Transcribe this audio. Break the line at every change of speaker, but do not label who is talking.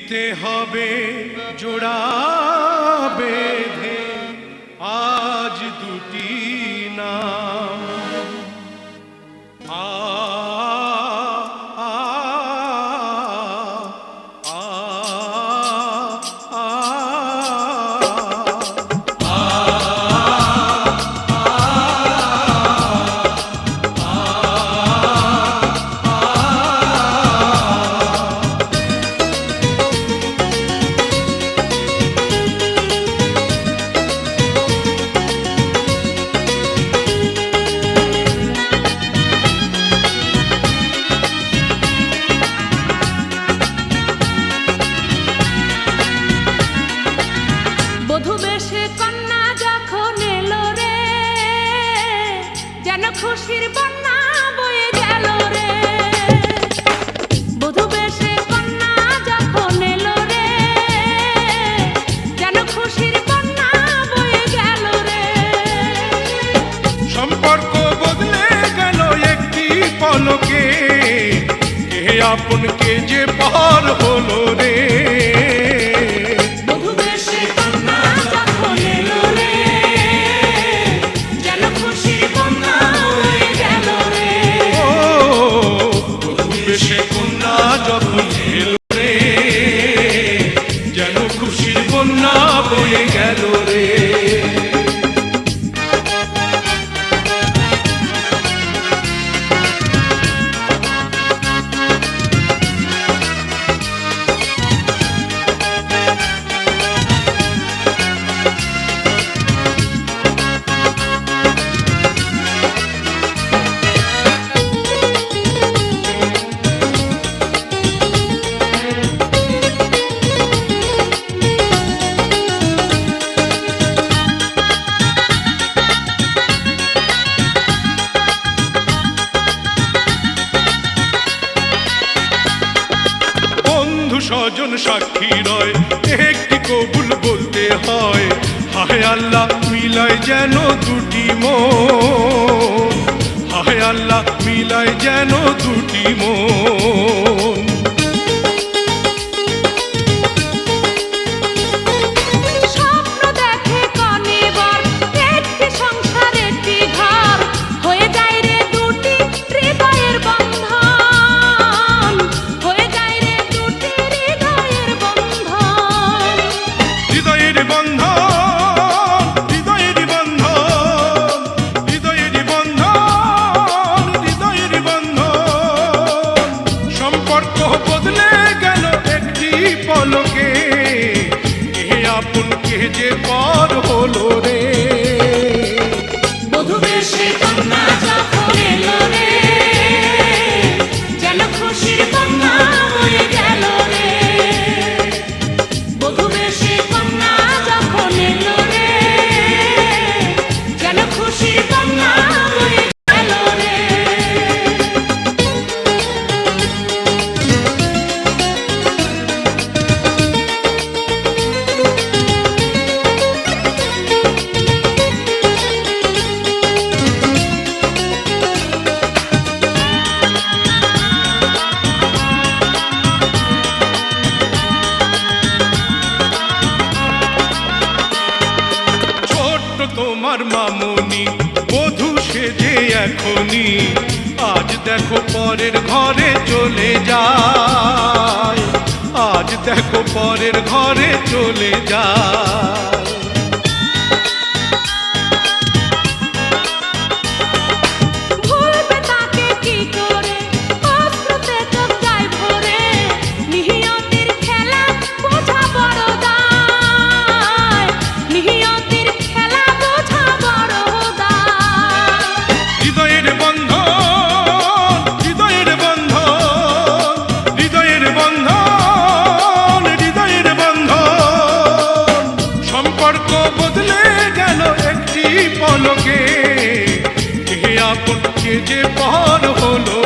দিতে হবে জোড়া বেঁধে আজ দুটি নাম আ আ আ আ
খুশির বন্যা বয়ে গেল রে বধূ বেশে কন্যা যখন এলো রে যেন খুশির বন্যা বয়ে গেল রে
সম্পর্ক বদলে গেল একটি পলকে কে আপন কে যে পর হলো রে যখন এলো রে যেন খুশির বন্যা বয়ে গেল রে স্বজন সাক্ষী রয় একটি কবুল বলতে হয় হায় আল্লাহ মিলায় যেন দুটি মন হায় আল্লাহ মিলায় যেন দুটি মন যে পর হলো রে
বধূ বেশে কন্যা যখন এলো রে যেন খুশির বন্যা বয়ে গেল রে বধূ বেশে কন্যা যখন এলো রে যেন খুশির বন্যা বয়ে গেল রে
তোমার মামুনি বধূ সেজে এখনি আজ দেখো পরের ঘরে চলে যায় আজ দেখো পরের ঘরে চলে যায় পলকে কে আপন কে যে পর হলো